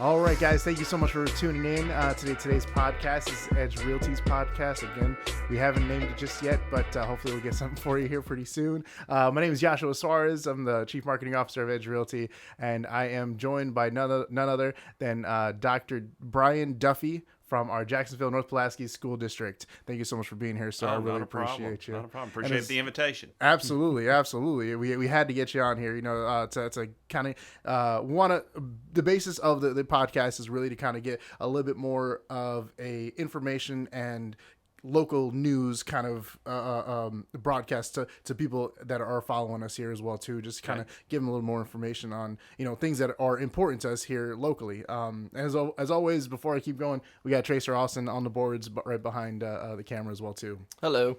All right, guys, thank you so much for tuning in. Today's podcast is Edge Realty's podcast. Again, we haven't named it just yet, but hopefully we'll get something for you here pretty soon. My name is Joshua Suarez. I'm the Chief Marketing Officer of Edge Realty, and I am joined by none other than Dr. Brian Duffie from our Jacksonville, North Pulaski School District. Thank you so much for being here, sir. I really appreciate you. Not a problem. Appreciate the invitation. Absolutely. We had to get you on here, to kind of the basis of the podcast is really to kind of get a little bit more of a information and local news kind of broadcast to people that are following us here as well too, just kind of give them a little more information on things that are important to us here locally. As always, before I keep going, we got Tracer Austin on the boards right behind the camera as well too. Hello.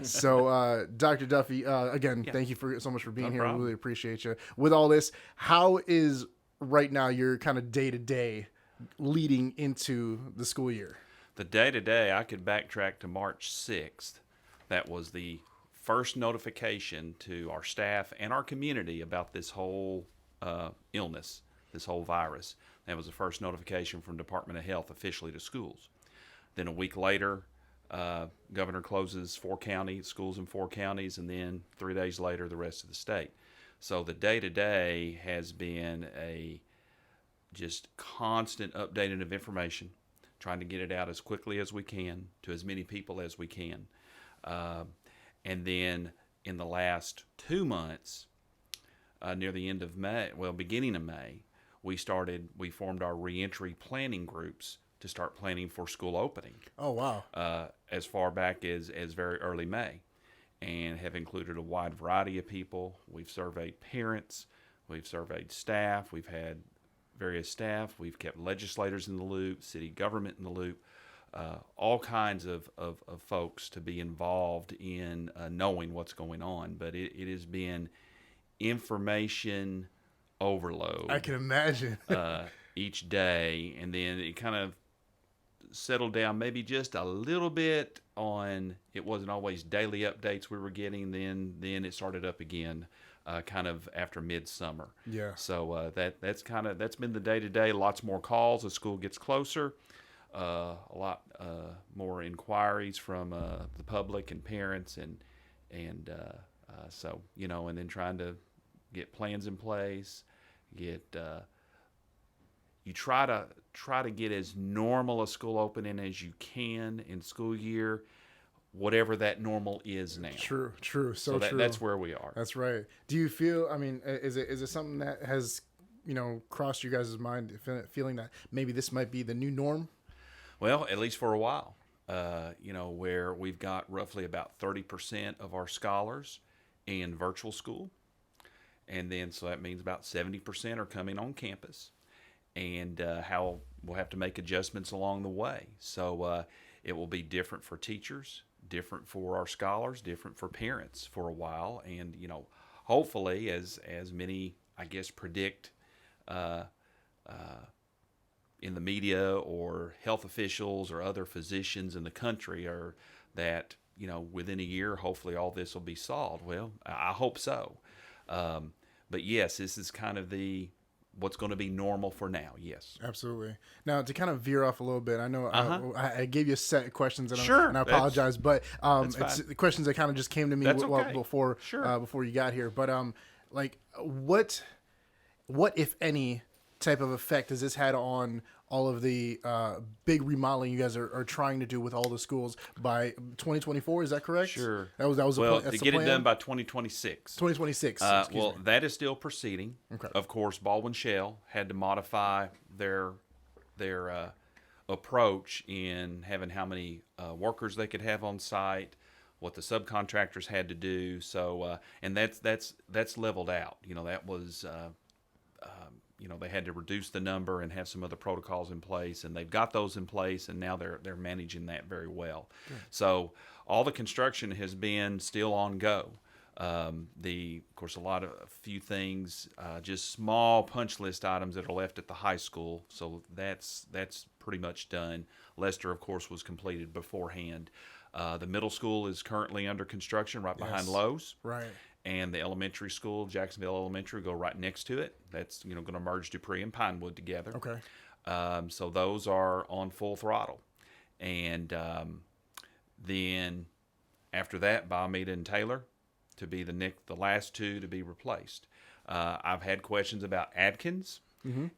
So Dr. Duffie, again, thank you so much for being here. Problem. I really appreciate you. With all this, how is right now your kind of day-to-day leading into the school year? The day-to-day, I could backtrack to March 6th. That was the first notification to our staff and our community about this whole illness, this whole virus. That was the first notification from Department of Health officially to schools. Then a week later, Governor closes 4 counties, schools in 4 counties, and then 3 days later, the rest of the state. So the day-to-day has been a just constant updating of information, trying to get it out as quickly as we can to as many people as we can. And then in the last 2 months, near the end of May, beginning of May, we formed our reentry planning groups to start planning for school opening. Oh, wow. As far back as very early May, and have included a wide variety of people. We've surveyed parents, we've surveyed staff, we've had various staff, we've kept legislators in the loop, city government in the loop, all kinds of folks to be involved in knowing what's going on. But it has been information overload. I can imagine. Each day, and then it kind of settled down maybe just a little bit on, it wasn't always daily updates we were getting, then it started up again. Kind of after midsummer. Yeah. So that's been the day-to-day. Lots more calls as school gets closer. A lot more inquiries from the public and parents, and so and then trying to get plans in place. You try to get as normal a school opening as you can in school year, whatever that normal is now. True. So true. That's where we are. That's right. Do you feel, is it something that has, crossed you guys' mind, feeling that maybe this might be the new norm? Well, at least for a while, where we've got roughly about 30% of our scholars in virtual school. And then, so that means about 70% are coming on campus, and how we'll have to make adjustments along the way. So it will be different for teachers, different for our scholars, different for parents for a while, and hopefully, as many I guess predict in the media or health officials or other physicians in the country, are that within a year, hopefully all this will be solved. Well, I hope so, but yes, this is kind of what's going to be normal for now. Yes, absolutely. Now, to kind of veer off a little bit, I know I gave you a set of questions, and, sure, and I apologize, but it's the questions that kind of just came to me before you got here. But what if any type of effect has this had on all of the big remodeling you guys are trying to do with all the schools by 2024? Is that correct? Sure. That was to get it done by 2026. 2026. That is still proceeding. Okay. Of course, Baldwin Shell had to modify their approach in having how many workers they could have on site, what the subcontractors had to do. So and that's leveled out. That was. They had to reduce the number and have some other protocols in place, and they've got those in place, and now they're managing that very well. Good. So all the construction has been still on go. Of course, a few things, just small punch list items that are left at the high school. So that's pretty much done. Lester, of course, was completed beforehand. The middle school is currently under construction right behind Lowe's. Right. and the elementary school, Jacksonville Elementary, go right next to it. That's going to merge Dupree and Pinewood together. Okay. So those are on full throttle, and then after that, Baumeda and Taylor to be the last two to be replaced. I've had questions about Adkins,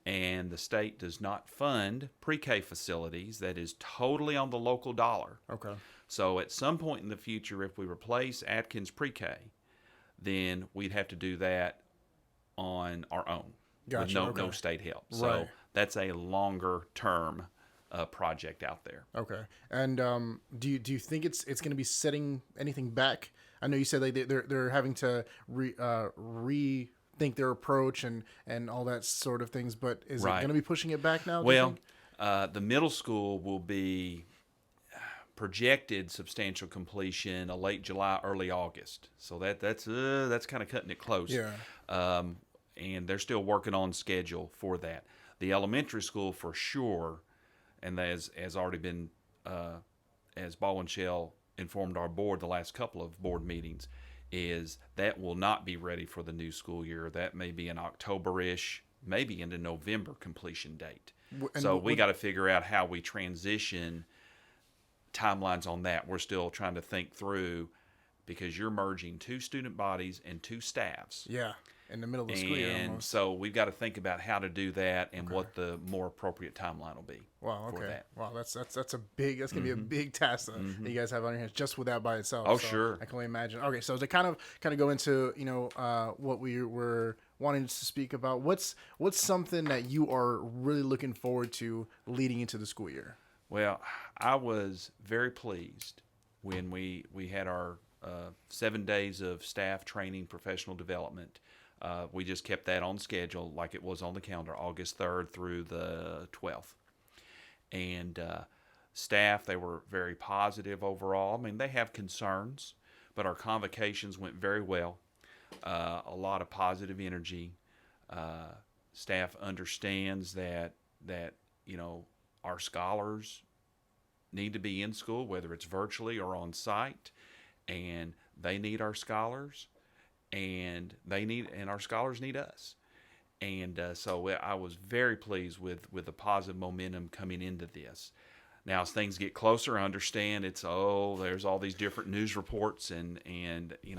and the state does not fund pre-K facilities. That is totally on the local dollar. Okay. So at some point in the future, if we replace Adkins pre-K, then we'd have to do that on our own with no state help. So Right. that's a longer term project out there. Okay. And do you think it's going to be setting anything back? I know you said like they're having to rethink their approach and all that sort of things, but is it going to be pushing it back now? Well, the middle school will be projected substantial completion late July, early August. So that's kind of cutting it close. Yeah. And they're still working on schedule for that. The elementary school for sure, and as already been, as Baldwin Shell informed our board the last couple of board meetings, is that will not be ready for the new school year. That may be an October-ish, maybe into November completion date. So we got to figure out how we transition timelines on that. We're still trying to think through, because you're merging two student bodies and two staffs. Yeah. In the middle of the school year almost. And so we've got to think about how to do that and what the more appropriate timeline will be. Wow. Okay. For that. Wow. That's gonna be a big task that you guys have on your hands just with that by itself. Oh, so sure. I can only imagine. Okay. So to kind of go into what we were wanting to speak about, what's something that you are really looking forward to leading into the school year? Well, I was very pleased when we had our 7 days of staff training, professional development. We just kept that on schedule like it was on the calendar, August 3rd through the 12th. And staff, they were very positive overall. I mean, they have concerns, but our convocations went very well. A lot of positive energy. Staff understands that our scholars need to be in school, whether it's virtually or on site, and they need our scholars. And our scholars need us, and so I was very pleased with the positive momentum coming into this. Now, as things get closer, I understand there's all these different news reports, and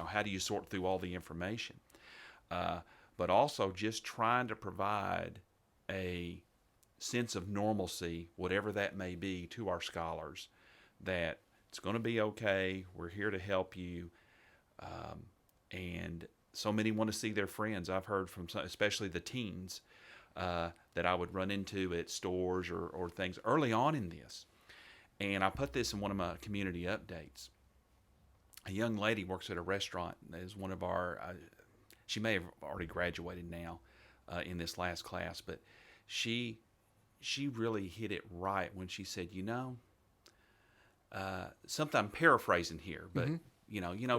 how do you sort through all the information? But also just trying to provide a sense of normalcy, whatever that may be, to our scholars, that it's going to be okay. We're here to help you. And so many want to see their friends. I've heard from some, especially the teens, that I would run into at stores or things early on in this. And I put this in one of my community updates. A young lady works at a restaurant, is one of our, she may have already graduated now in this last class, but she really hit it right when she said, something I'm paraphrasing here, but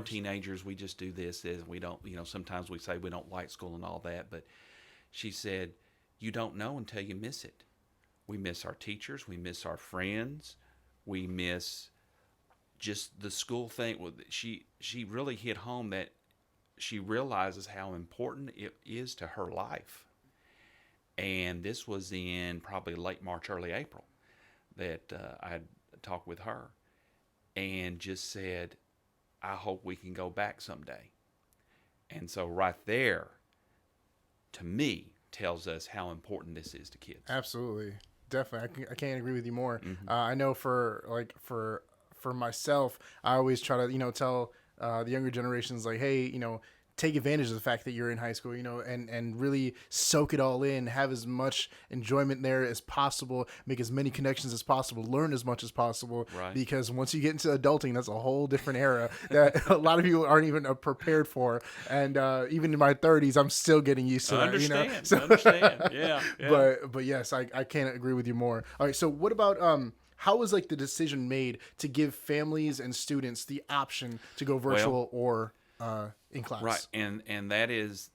teenagers, we just do this, we don't, sometimes we say we don't like school and all that, but she said, you don't know until you miss it. We miss our teachers, we miss our friends, we miss just the school thing. She really hit home that she realizes how important it is to her life. And this was in probably late March, early April that I had talked with her and just said, I hope we can go back someday. And so right there, to me, tells us how important this is to kids. Absolutely. Definitely. I can't agree with you more. I know for myself, I always try to, tell the younger generations, like, hey, take advantage of the fact that you're in high school, and really soak it all in, have as much enjoyment there as possible, make as many connections as possible, learn as much as possible. Right. Because once you get into adulting, that's a whole different era that a lot of people aren't even prepared for. And even in my 30s, I'm still getting used to that. Understand. Yeah. But yes, I can't agree with you more. All right. So what about, how was the decision made to give families and students the option to go virtual or in class? Right, and that is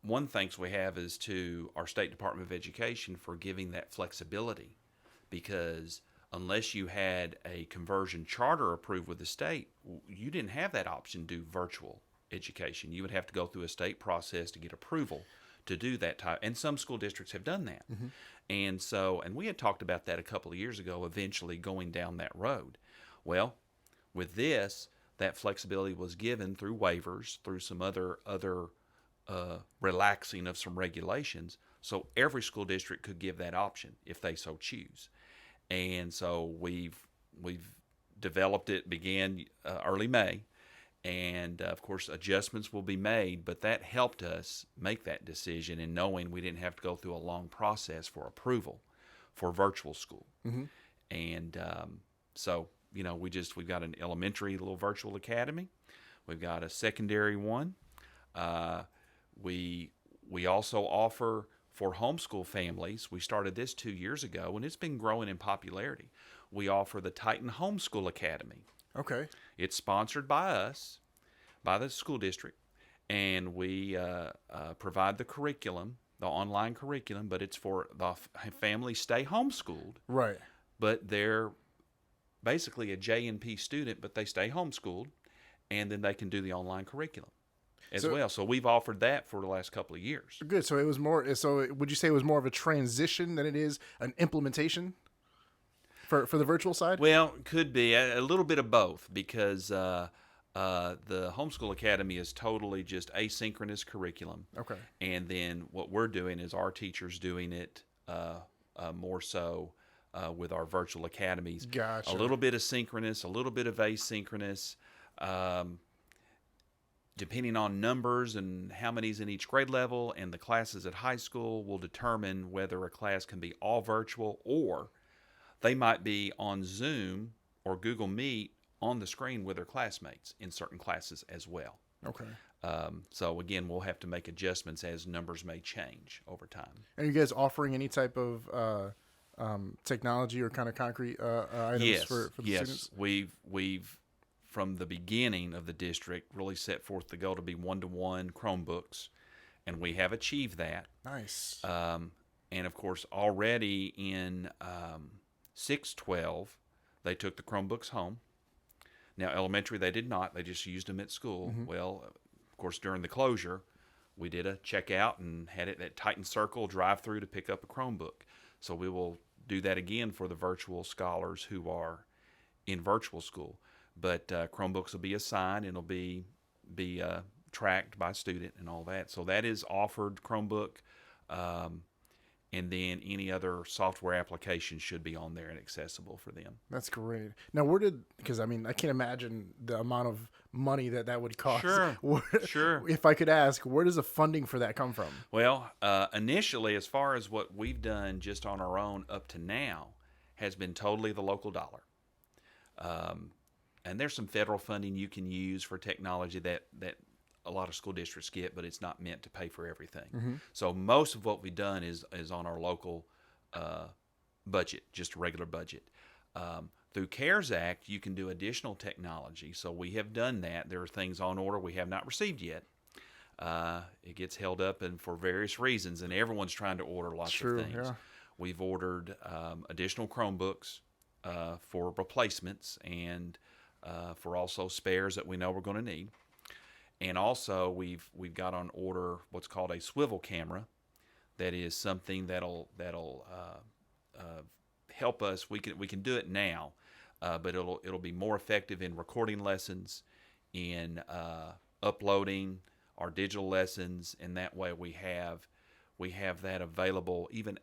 one thanks we have is to our State Department of Education for giving that flexibility, because unless you had a conversion charter approved with the state, you didn't have that option to do virtual education. You would have to go through a state process to get approval to do that type. And some school districts have done that. And so, and we had talked about that a couple of years ago, eventually going down that road. Well, with this, that flexibility was given through waivers, through some other relaxing of some regulations. So every school district could give that option if they so choose. And so we've developed it, began early May. And of course, adjustments will be made, but that helped us make that decision in knowing we didn't have to go through a long process for approval for virtual school. And so, you know, we've got an elementary little virtual academy. We've got a secondary one. We also offer for homeschool families. We started this 2 years ago, and it's been growing in popularity. We offer the Titan Homeschool Academy. Okay. It's sponsored by us, by the school district, and we provide the curriculum, the online curriculum, but it's for the family stay homeschooled. Right. But they're basically a J&P student, but they stay homeschooled, and then they can do the online curriculum as well. So we've offered that for the last couple of years. Good. So it was more. So would you say it was more of a transition than it is an implementation for the virtual side? Well, could be a little bit of both, because the Homeschool Academy is totally just asynchronous curriculum. Okay. And then what we're doing is our teachers doing it more so with our virtual academies. Gotcha. A little bit of synchronous, a little bit of asynchronous. Depending on numbers and how many's in each grade level and the classes at high school will determine whether a class can be all virtual, or they might be on Zoom or Google Meet on the screen with their classmates in certain classes as well. Okay. So again, we'll have to make adjustments as numbers may change over time. Are you guys offering any type of technology or kind of concrete items for the students? We've from the beginning of the district really set forth the goal to be one-to-one Chromebooks, and we have achieved that. Nice. And of course, already in 6-12, they took the Chromebooks home. Now, elementary, they did not. They just used them at school. Well, of course, during the closure, we did a checkout and had it at Titan Circle drive-through to pick up a Chromebook. So we will do that again for the virtual scholars who are in virtual school. But Chromebooks will be assigned and it'll be tracked by student and all that. So that is offered Chromebook, and then any other software application should be on there and accessible for them. That's great. Now, because I mean, I can't imagine the amount of money that would cost. Sure. If I could ask, where does the funding for that come from? Well, initially, as far as what we've done just on our own up to now, has been totally the local dollar. And there's some federal funding you can use for technology that a lot of school districts get, but it's not meant to pay for everything. So most of what we've done is on our local budget, just a regular budget. Through CARES Act, you can do additional technology. So we have done that. There are things on order we have not received yet. It gets held up and for various reasons, and everyone's trying to order lots of things. Yeah. We've ordered additional Chromebooks for replacements and for also spares that we know we're going to need. And also we've got on order what's called a swivel camera. That is something that'll help us. We can do it now, but it'll be more effective in recording lessons, in uploading our digital lessons, and that way we have that available even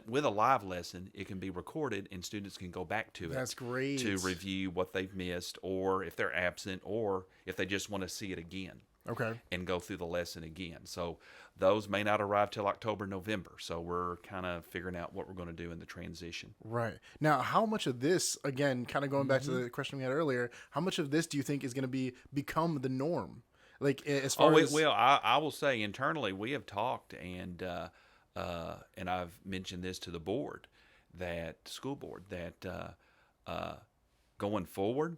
with a live lesson. It can be recorded and students can go back to it. That's great. To review what they've missed, or if they're absent, or if they just want to see it again. Okay. And go through the lesson again. So those may not arrive till October, November. So we're kind of figuring out what we're going to do in the transition. Right. Now, how much of this, again, kind of going back to the question we had earlier, how much of this do you think is going to become the norm? Like as far as... Well, I will say internally we have talked, and I've mentioned this to the board, school board, that going forward,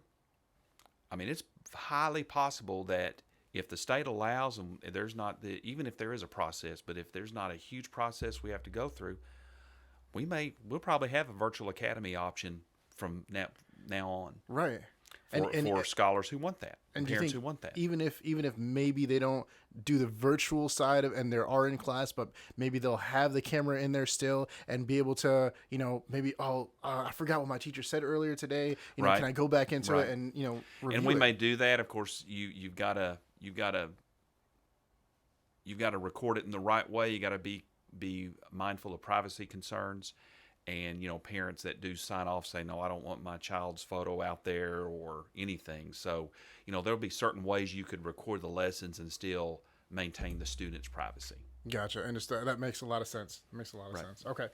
I mean, it's highly possible that if the state allows, and there's not even if there is a process, but if there's not a huge process we have to go through, we'll probably have a virtual academy option from now on. Right. for scholars who want that, and do you parents think who want that. Even if maybe they don't do the virtual side of, and they are in class, but maybe they'll have the camera in there still and be able to, maybe, I forgot what my teacher said earlier today. Right. Can I go back into Right. it and review And we it? may do that. Of course, you've got to record it in the right way. You got to be mindful of privacy concerns. And, parents that do sign off say, no, I don't want my child's photo out there or anything. So, there'll be certain ways you could record the lessons and still maintain the student's privacy. Gotcha. Understand. That makes a lot of sense. Sense. Okay.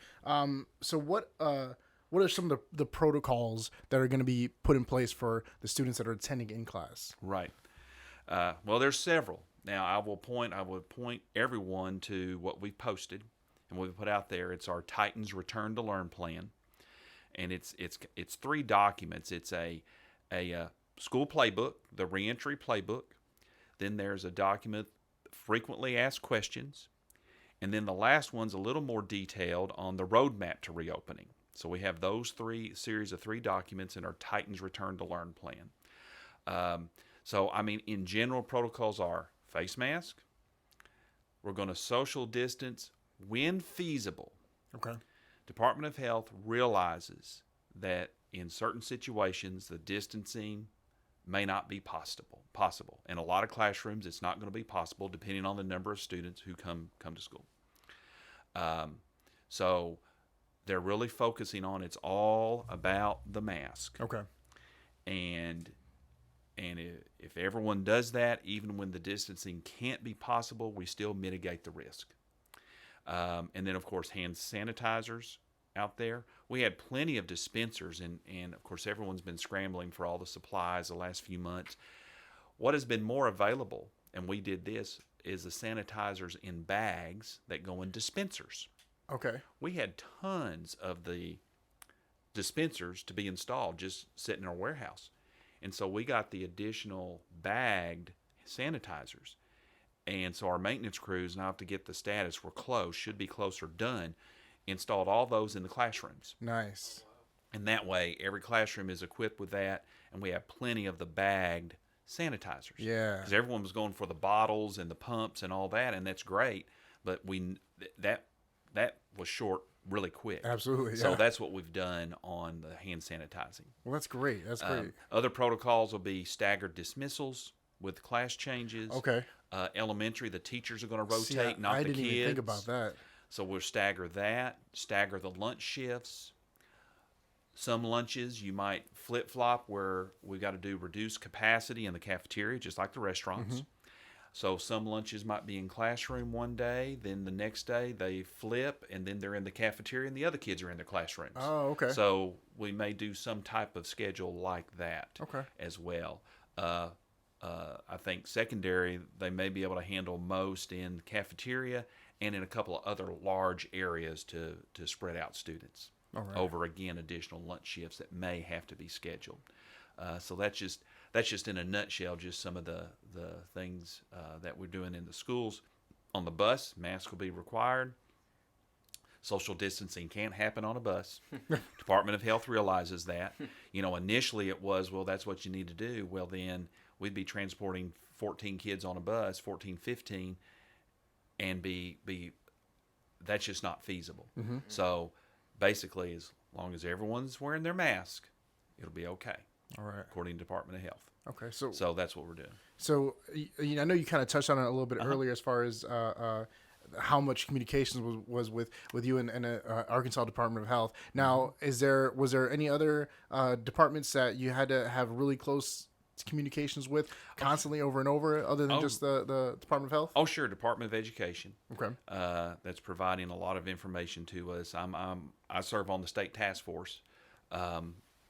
So what are some of the protocols that are going to be put in place for the students that are attending in class? Right. Well, there's several. Now, I would point everyone to what we've posted and what we put out there. It's our Titans Return to Learn plan, and it's 3 documents. It's a school playbook, the reentry playbook. Then there's a document, frequently asked questions, and then the last one's a little more detailed on the roadmap to reopening. So we have those series of 3 documents in our Titans Return to Learn plan. So in general, protocols are face mask. We're going to social distance when feasible. Okay. Department of Health realizes that in certain situations, the distancing may not be possible. In a lot of classrooms, it's not going to be possible depending on the number of students who come to school. So they're really focusing on, it's all about the mask. Okay. And if everyone does that, even when the distancing can't be possible, we still mitigate the risk. And then, of course, hand sanitizers out there. We had plenty of dispensers, and of course, everyone's been scrambling for all the supplies the last few months. What has been more available, and we did this, is the sanitizers in bags that go in dispensers. Okay. We had tons of the dispensers to be installed just sitting in our warehouse. And so we got the additional bagged sanitizers. And so our maintenance crews, now have to get the status, we're close, should be close or done, installed all those in the classrooms. Nice. And that way, every classroom is equipped with that, and we have plenty of the bagged sanitizers. Yeah. Because everyone was going for the bottles and the pumps and all that, and that's great, but that was short really quick. Absolutely, yeah. So that's what we've done on the hand sanitizing. Well, that's great. That's great. Other protocols will be staggered dismissals with class changes. Okay. Elementary, the teachers are going to rotate, not the kids. I didn't even think about that. So we'll stagger the lunch shifts. Some lunches you might flip-flop where we've got to do reduced capacity in the cafeteria, just like the restaurants. Mm-hmm. So some lunches might be in classroom one day, then the next day they flip, and then they're in the cafeteria, and the other kids are in their classrooms. Oh, okay. So we may do some type of schedule like that as well. I think secondary, they may be able to handle most in cafeteria and in a couple of other large areas to spread out students over, again, additional lunch shifts that may have to be scheduled. So that's just in a nutshell, just some of the things that we're doing in the schools. On the bus, masks will be required. Social distancing can't happen on a bus. Department of Health realizes that. Initially it was, well, that's what you need to do. Well, then we'd be transporting 14 kids on a bus, 14, 15, and that's just not feasible. Mm-hmm. So basically, as long as everyone's wearing their mask, it'll be okay. All right. According to Department of Health. Okay. So that's what we're doing. So I know you kind of touched on it a little bit earlier as far as how much communications was with you and Arkansas Department of Health. Now, was there any other departments that you had to have really close communications with constantly over and over, other than just the Department of Health? Oh, sure. Department of Education. Okay. That's providing a lot of information to us. I serve on the state task force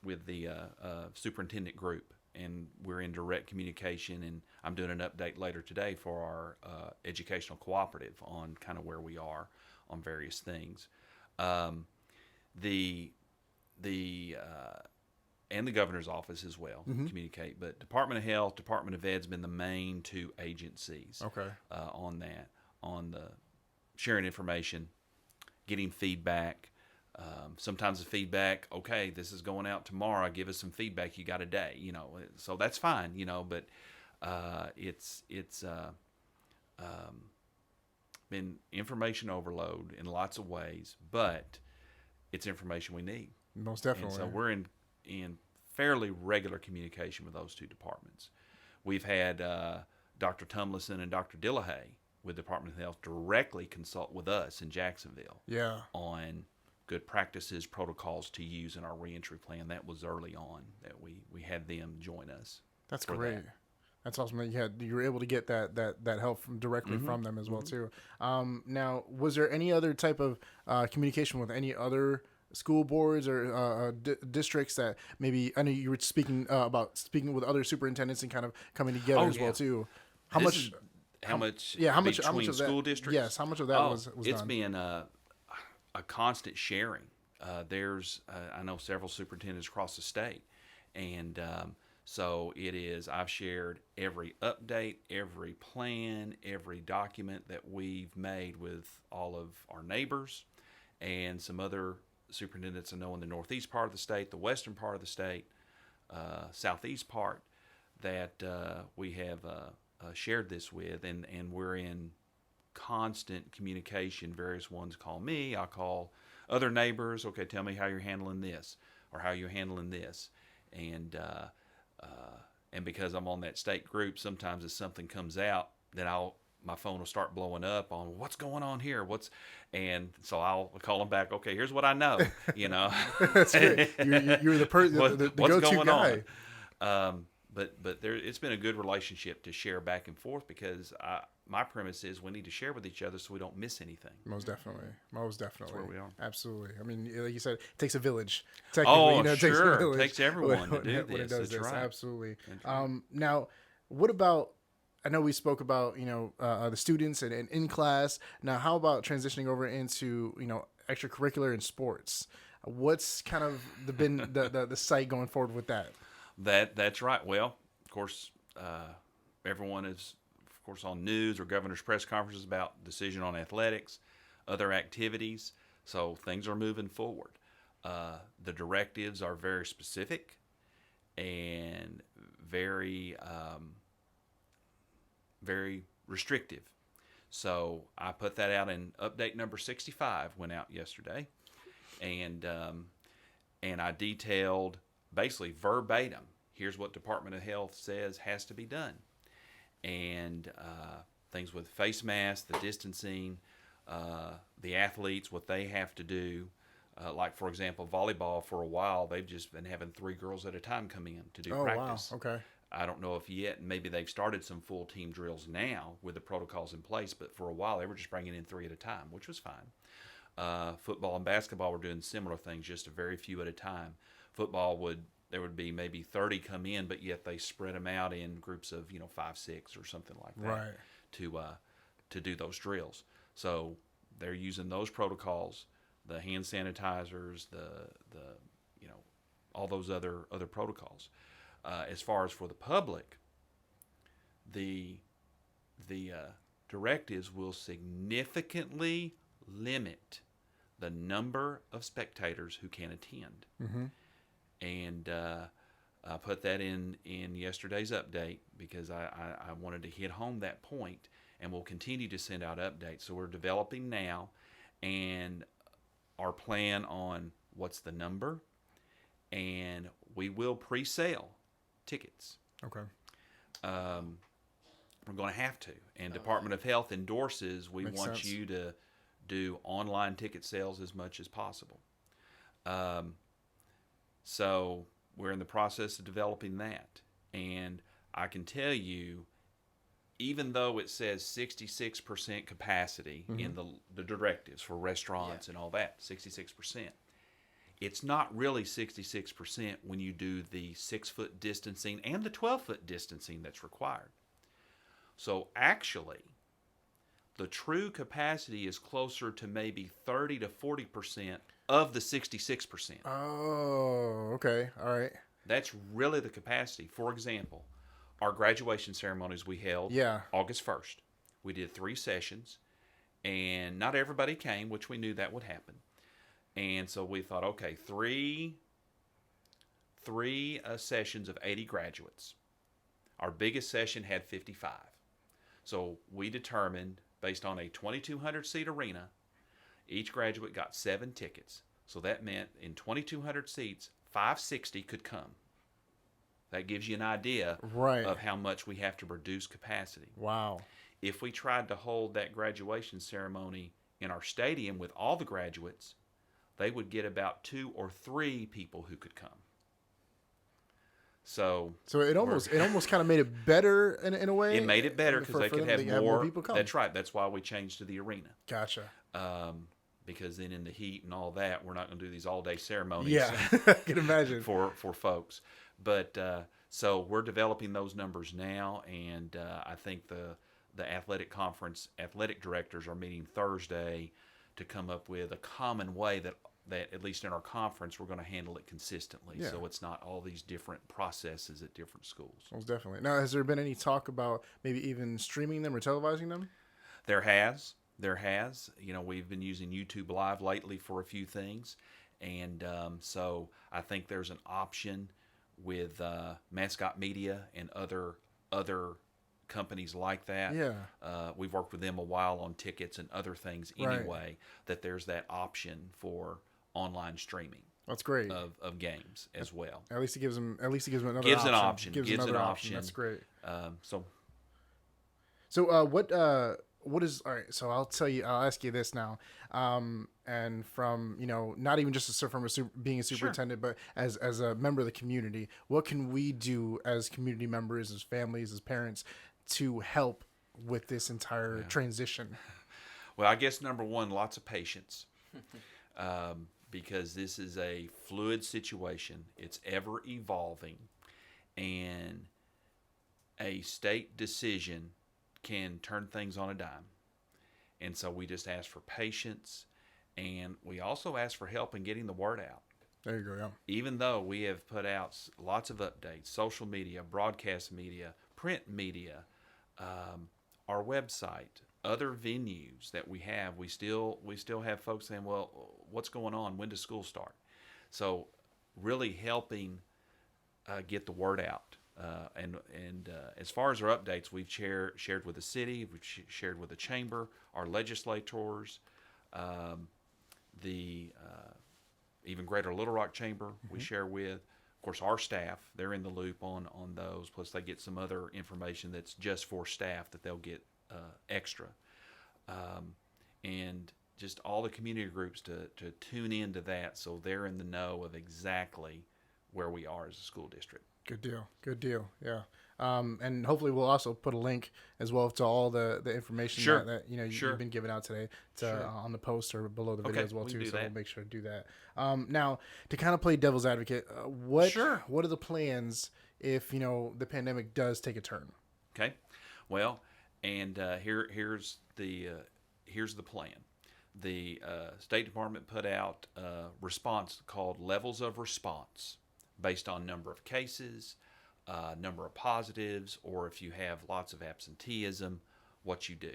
with the superintendent group, and we're in direct communication, and I'm doing an update later today for our educational cooperative on kind of where we are on various things. And the governor's office as well communicate, but Department of Health, Department of Ed's been the main 2 agencies on the sharing information, getting feedback, Sometimes the feedback, okay, this is going out tomorrow. Give us some feedback. You got a day, so that's fine, but it's been information overload in lots of ways, but it's information we need. Most definitely. And so we're in fairly regular communication with those two departments. We've had Dr. Tumlison and Dr. Dillahay with the Department of Health directly consult with us in Jacksonville on good practices, protocols to use in our reentry plan. That was early on that we had them join us. That's great. That's awesome that you were able to get that help directly from them as well too. Now, was there any other type of communication with any other school boards or districts that maybe, I know you were speaking about speaking with other superintendents and kind of coming together as well too? How much between of that, school districts? Yes, how much of that was it's done? been a constant sharing. There's I know several superintendents across the state, and so it is. I've shared every update, every plan, every document that we've made with all of our neighbors and some other superintendents I know in the northeast part of the state, the western part of the state, southeast part, that we have shared this with, and we're in constant communication. Various ones call me, I call other neighbors. Okay, tell me how you're handling this or how you're handling this, and because I'm on that state group, sometimes if something comes out, then my phone will start blowing up on what's going on here, and so I'll call them back. Okay, here's what I know. That's great. You're the what's go-to going guy. On. But it's been a good relationship to share back and forth, because my premise is we need to share with each other so we don't miss anything. Most definitely. That's where we are. Absolutely. I mean, like you said, it takes a village. Oh, it takes a village. It takes everyone to do when it this. does That's this. right. Absolutely. That's right. Now, what about? I know we spoke about the students and in class. Now, how about transitioning over into extracurricular and sports? What's kind of been the site going forward with that? That's right. Well, of course, everyone is, of course, on news or governor's press conferences about decision on athletics, other activities. So things are moving forward. The directives are very specific and very very restrictive. So I put that out in update number 65, went out yesterday, and I detailed basically verbatim, here's what Department of Health says has to be done, and things with face masks, the distancing, the athletes, what they have to do. Like, for example, volleyball, for a while, they've just been having 3 girls at a time come in to do practice. Wow. Okay. I don't know if yet, maybe they've started some full team drills now with the protocols in place, but for a while they were just bringing in 3 at a time, which was fine. Football and basketball were doing similar things, just a very few at a time. Football there would be maybe 30 come in, but yet they spread them out in groups of 5, 6 or something like that, right, to do those drills. So they're using those protocols, the hand sanitizers, the all those other protocols. As far as for the public, the directives will significantly limit the number of spectators who can attend. Mm-hmm. And I put that in yesterday's update because I wanted to hit home that point, and we'll continue to send out updates. So we're developing now, and our plan on what's the number, and we will pre-sale tickets. Okay. We're going to have to. And Department of Health endorses, we Makes want sense. you to do online ticket sales as much as possible. So we're in the process of developing that. And I can tell you, even though it says 66% capacity in the directives for restaurants and all that, 66%, it's not really 66% when you do the 6-foot distancing and the 12-foot distancing that's required. So actually, the true capacity is closer to maybe 30 to 40% of the 66%. Oh, okay. All right. That's really the capacity. For example, our graduation ceremonies we held August 1st. We did 3 sessions, and not everybody came, which we knew that would happen. And so we thought, okay, three sessions of 80 graduates. Our biggest session had 55. So we determined, based on a 2,200 seat arena, each graduate got 7 tickets. So that meant in 2,200 seats, 560 could come. That gives you an idea Right. of how much we have to reduce capacity. Wow. If we tried to hold that graduation ceremony in our stadium with all the graduates, they would get about 2 or 3 people who could come. So it almost kind of made it better in a way. It made it better because they could have more people come. That's right. That's why we changed to the arena. Gotcha. Because then in the heat and all that, we're not going to do these all-day ceremonies. Yeah, I can imagine for folks. But so we're developing those numbers now, and I think the athletic conference athletic directors are meeting Thursday to come up with a common way that at least in our conference we're going to handle it consistently. Yeah. So it's not all these different processes at different schools. Most definitely. Now, has there been any talk about maybe even streaming them or televising them? There has. You know, we've been using YouTube Live lately for a few things, and so I think there's an option with Mascot Media and other companies like that. Yeah. We've worked with them a while on tickets and other things anyway, that there's that option for online streaming. That's great. Of games as well. At least it gives them another Gives option. an option. Gives another option. That's great. What is all right? So I'll ask you this now, and from not even just being a superintendent, but as a member of the community, what can we do as community members, as families, as parents, to help with this entire transition? Well, I guess number one, lots of patience, because this is a fluid situation. It's ever evolving, and a state decision can turn things on a dime. And so we just ask for patience, and we also ask for help in getting the word out. There you go, yeah. Even though we have put out lots of updates, social media, broadcast media, print media, our website, other venues that we have, we still have folks saying, well, what's going on? When does school start? So really helping get the word out. And as far as our updates, we've shared with the city, we've shared with the chamber, our legislators, the even Greater Little Rock Chamber we share with. Of course, our staff, they're in the loop on those. Plus, they get some other information that's just for staff that they'll get extra. And just all the community groups to tune into that so they're in the know of exactly where we are as a school district. Good deal. Yeah. And hopefully we'll also put a link as well to all the information that you've been giving out today on the post or below the video as well too. So we'll make sure to do that. Now to kind of play devil's advocate, what are the plans if the pandemic does take a turn? Okay. Well, and here's the plan. The State Department put out a response called Levels of Response, based on number of cases, number of positives, or if you have lots of absenteeism, what you do.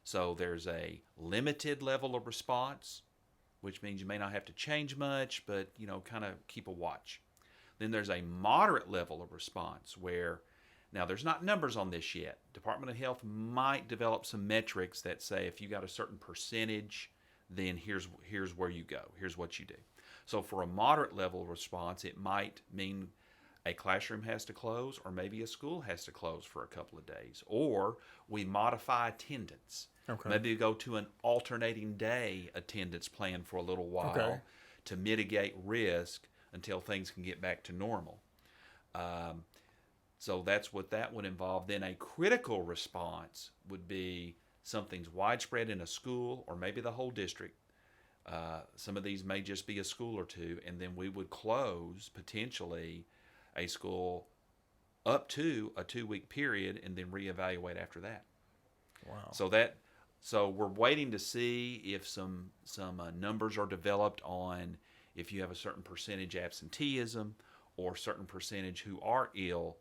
So there's a limited level of response, which means you may not have to change much, but kind of keep a watch. Then there's a moderate level of response where, now there's not numbers on this yet. Department of Health might develop some metrics that say if you got a certain percentage, then here's where you go. Here's what you do. So for a moderate level of response, it might mean a classroom has to close, or maybe a school has to close for a couple of days, or we modify attendance. Okay. Maybe we go to an alternating day attendance plan for a little while to mitigate risk until things can get back to normal. So that's what that would involve. Then a critical response would be something's widespread in a school or maybe the whole district. Some of these may just be a school or two, and then we would close potentially a school up to a 2-week period and then reevaluate after that. Wow. So we're waiting to see if some numbers are developed on if you have a certain percentage absenteeism or certain percentage who are ill,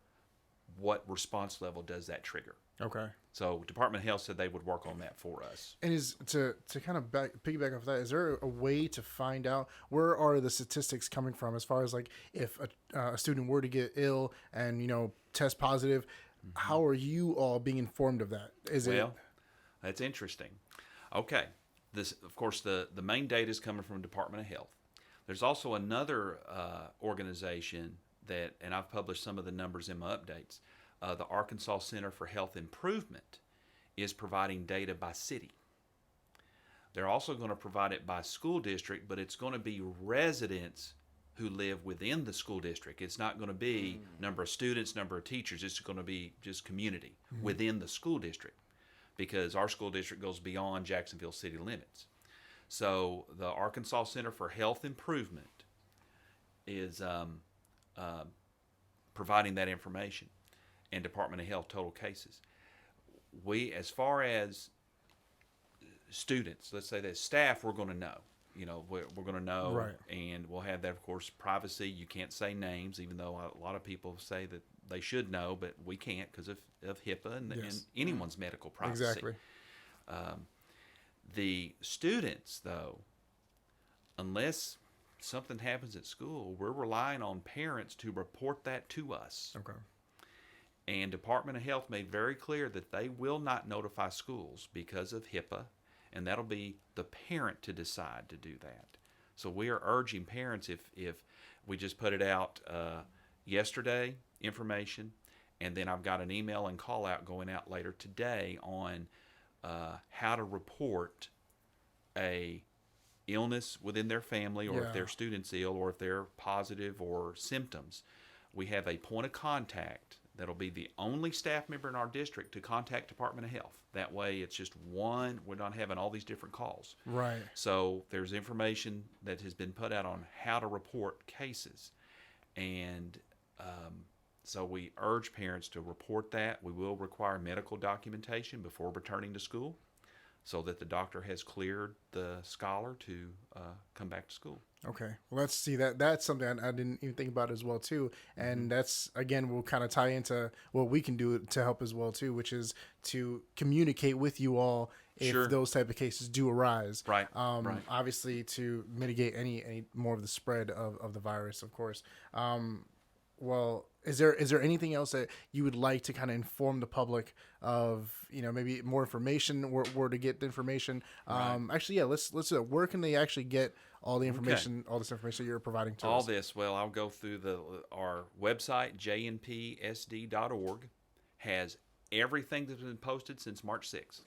what response level does that trigger? Okay. So Department of Health said they would work on that for us. And is to kind of piggyback off that, is there a way to find out where are the statistics coming from as far as like if a student were to get ill and test positive, how are you all being informed of that? Well, that's interesting. Okay, this of course the main data is coming from Department of Health. There's also another organization that, and I've published some of the numbers in my updates. The Arkansas Center for Health Improvement is providing data by city. They're also going to provide it by school district, but it's going to be residents who live within the school district. It's not going to be number of students, number of teachers. It's going to be just community within the school district, because our school district goes beyond Jacksonville city limits. So the Arkansas Center for Health Improvement is providing that information, and Department of Health total cases. We, as far as students, let's say that staff, we're going to know. We're going to know, Right. And we'll have that, of course, privacy. You can't say names, even though a lot of people say that they should know, but we can't because of HIPAA and anyone's medical privacy. Exactly. The students, though, unless something happens at school, we're relying on parents to report that to us. Okay. And Department of Health made very clear that they will not notify schools because of HIPAA, and that'll be the parent to decide to do that. So we are urging parents, if we just put it out yesterday, information, and then I've got an email and call out going out later today on how to report a illness within their family, or if their student's ill, or if they're positive or symptoms. We have a point of contact that'll be the only staff member in our district to contact Department of Health. That way it's just one, we're not having all these different calls. Right. So there's information that has been put out on how to report cases. And so we urge parents to report that. We will require medical documentation before returning to school so that the doctor has cleared the scholar to come back to school. Okay. Well, let's see that's something I didn't even think about as well too. And that's, again, will kind of tie into what we can do to help as well too, which is to communicate with you all if those type of cases do arise. Right. Obviously to mitigate any more of the spread of the virus, of course. Well, is there anything else that you would like to kind of inform the public of, maybe more information, where to get the information? Actually, yeah, let's do it. Where can they actually get all the information, all this information that you're providing to us? All this, well, I'll go through our website, jnpsd.org, has everything that's been posted since March 6th.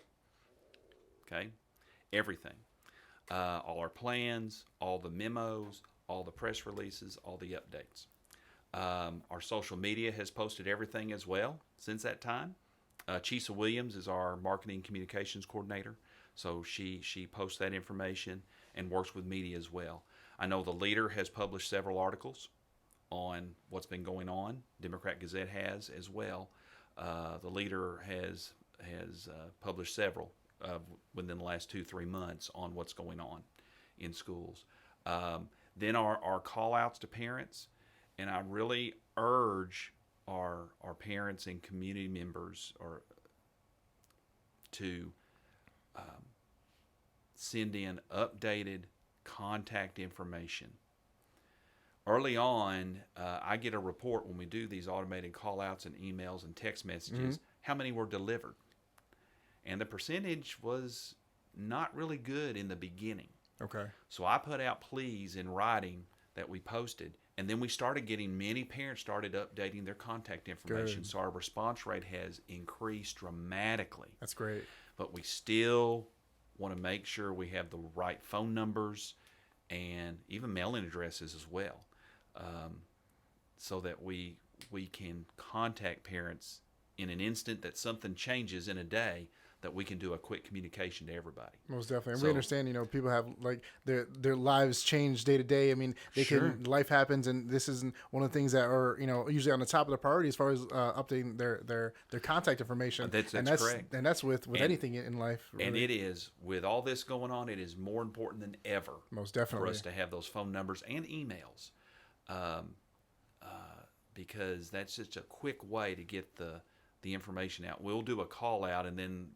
Okay? Everything. All our plans, all the memos, all the press releases, all the updates. Our social media has posted everything as well since that time. Chisa Williams is our marketing communications coordinator, so she posts that information and works with media as well. I know the Leader has published several articles on what's been going on. Democrat Gazette has as well. The Leader has published several within the last 2-3 months on what's going on in schools. Then our call outs to parents. And I really urge our parents and community members to send in updated contact information. Early on, I get a report when we do these automated call-outs and emails and text messages, how many were delivered. And the percentage was not really good in the beginning. Okay. So I put out pleas in writing that we posted. And then we started getting, many parents started updating their contact information. Good. So our response rate has increased dramatically. That's great. But we still want to make sure we have the right phone numbers and even mailing addresses as well, so that we can contact parents in an instant that something changes in a day, that we can do a quick communication to everybody. Most definitely. And we understand, people have their lives change day to day. I mean, life happens, and this isn't one of the things that are, usually on the top of the priority as far as updating their contact information. That's correct. And that's with anything in life. Really. And it is, with all this going on, it is more important than ever. Most definitely. For us to have those phone numbers and emails. Because that's just a quick way to get the the information out. We'll do a call out, and then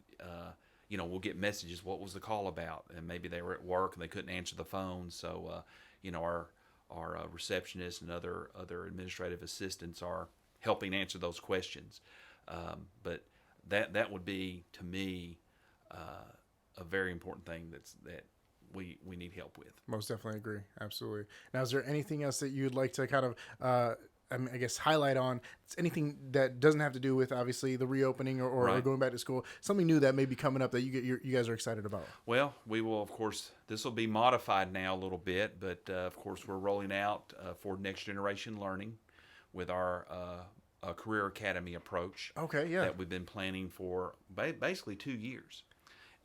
we'll get messages. What was the call about? And maybe they were at work and they couldn't answer the phone. So our receptionists and other administrative assistants are helping answer those questions. But that would be, to me, a very important thing that we need help with. Most definitely agree. Absolutely. Now, is there anything else that you'd like to kind of, I guess, highlight on? It's anything that doesn't have to do with, obviously, the reopening or Right. going back to school, something new that may be coming up that you guys are excited about? Well, we will, of course, this will be modified now a little bit, but of course we're rolling out for next generation learning with our career academy approach. Okay, yeah. That we've been planning for basically 2 years.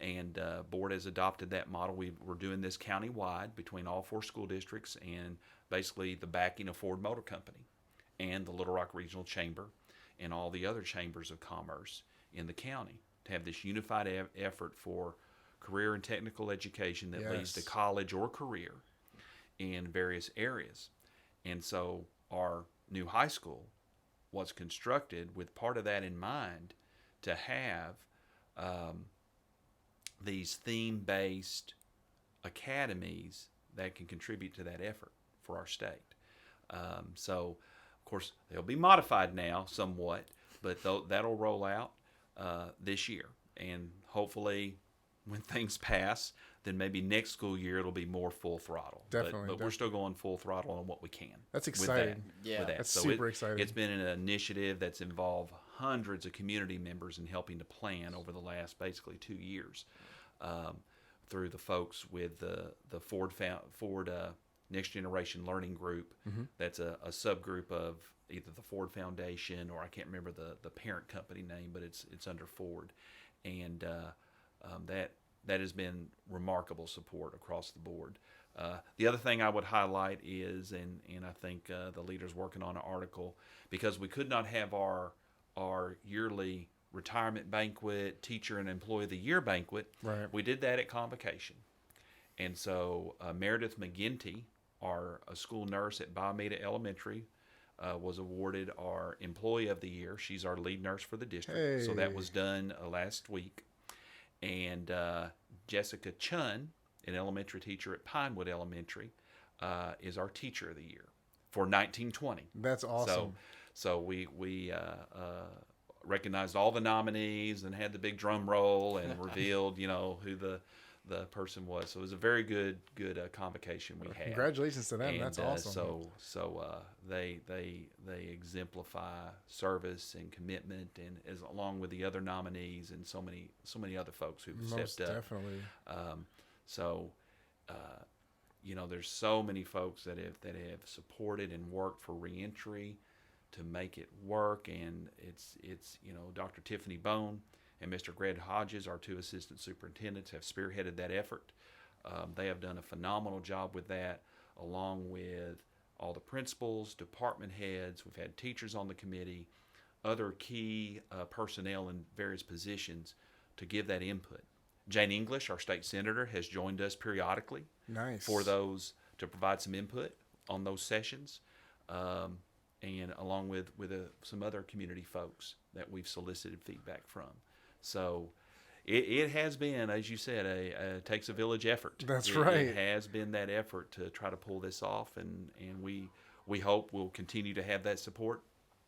And board has adopted that model. We're doing this countywide between all 4 school districts and basically the backing of Ford Motor Company and the Little Rock Regional Chamber and all the other chambers of commerce in the county to have this unified effort for career and technical education that leads to college or career in various areas. And so our new high school was constructed with part of that in mind, to have these theme-based academies that can contribute to that effort for our state. So, of course, they'll be modified now somewhat, but that'll roll out this year. And hopefully, when things pass, then maybe next school year it'll be more full throttle. Definitely. But we're still going full throttle on what we can. That's exciting. With that. That's So super exciting. It's been an initiative that's involved hundreds of community members in helping to plan over the last basically 2 years, through the folks with the Ford Next Generation Learning Group. Mm-hmm. That's a subgroup of either the Ford Foundation, or I can't remember the parent company name, but it's under Ford, and that has been remarkable support across the board. The other thing I would highlight is, and I think the leader's working on an article, because we could not have our yearly retirement banquet, teacher and employee of the year banquet. Right. We did that at Convocation. And so Meredith McGinty, a school nurse at Baumeda Elementary, was awarded our employee of the year. She's our lead nurse for the district. Hey. So that was done last week. And Jessica Chun, an elementary teacher at Pinewood Elementary, is our teacher of the year for 1920. That's awesome. So we recognized all the nominees and had the big drum roll and revealed, who the person was. So it was a very good convocation we had. Congratulations to them. And, that's awesome. So they exemplify service and commitment, and along with the other nominees and so many other folks who've Most stepped up. definitely. There's so many folks that have supported and worked for reentry to make it work, and it's Dr. Tiffany Bone and Mr. Greg Hodges, our 2 assistant superintendents, have spearheaded that effort. They have done a phenomenal job with that, along with all the principals, department heads. We've had teachers on the committee, other key personnel in various positions to give that input. Jane English, our state senator, has joined us periodically. Nice. For those, to provide some input on those sessions, and along with some other community folks that we've solicited feedback from. So it has been, as you said, it takes a village effort. That's right. It has been that effort to try to pull this off, and we hope we'll continue to have that support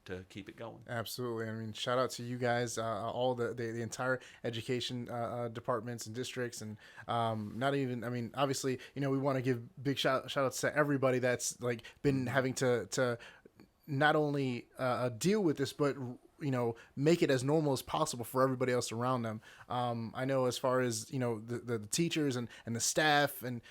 to keep it going. Absolutely. I mean, shout out to you guys, all the entire education departments and districts, and obviously, we want to give big shout outs to everybody that's been having to not only deal with this, but make it as normal as possible for everybody else around them. I know, as far as the teachers and the staff, and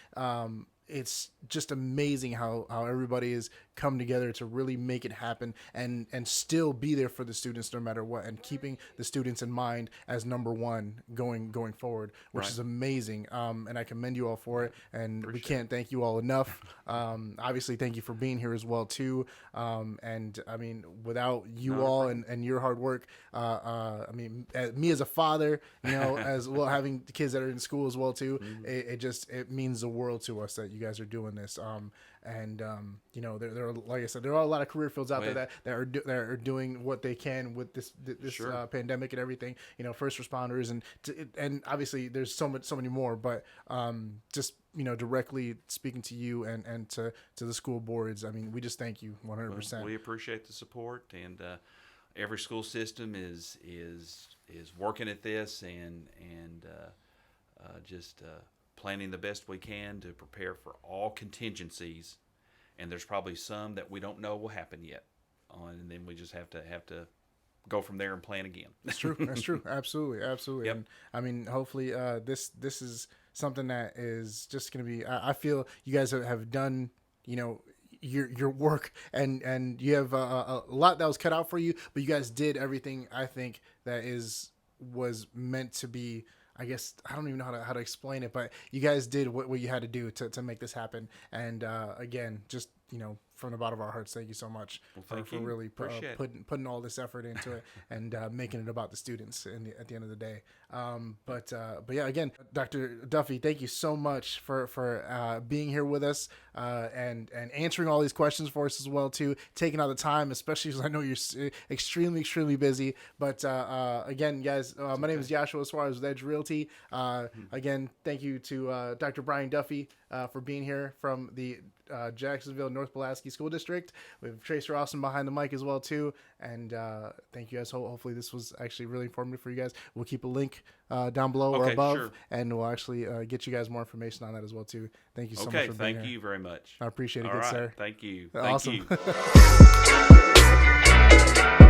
it's just amazing how everybody has come together to really make it happen and still be there for the students no matter what, and keeping the students in mind as number one going forward, which is amazing. And I commend you all for it, and we can't thank you all enough. Obviously, thank you for being here as well too. And I mean, without you all and your hard work, I mean, me as a father, as well, having kids that are in school as well too, it means the world to us that you guys are doing this. There are, like I said, there are a lot of career fields out there that are doing what they can with this pandemic and everything. First responders and obviously there's so many more. But just directly speaking to you and to the school boards, I mean, we just thank you 100%. Well, we appreciate the support, and every school system is working at this and just planning the best we can to prepare for all contingencies. And there's probably some that we don't know will happen yet, and then we just have to go from there and plan again. That's true. Absolutely. Yep. And I mean, hopefully, this is something that is just going to be. I feel you guys have done, your work, and you have a lot that was cut out for you, but you guys did everything. I think that was meant to be. I guess I don't even know how to explain it, but you guys did what you had to do to make this happen. And again, just from the bottom of our hearts, thank you so much for really putting all this effort into it and making it about the students at the end of the day. But yeah, again, Dr. Duffie, thank you so much for being here with us and answering all these questions for us as well too, taking out the time, especially because I know you're extremely busy. But again, guys, my name is Joshua Suarez with Edge Realty. Again, thank you to Dr. Brian Duffie for being here from the Jacksonville North Pulaski School District. We have Tracer Austin behind the mic as well too, and thank you guys. Hopefully this was actually really informative for you guys. We'll keep a link down below or above, and we'll actually get you guys more information on that as well too. Thank you so much for being here. Thank you very much. I appreciate it. All good right. sir. Thank you. Awesome. Thank you.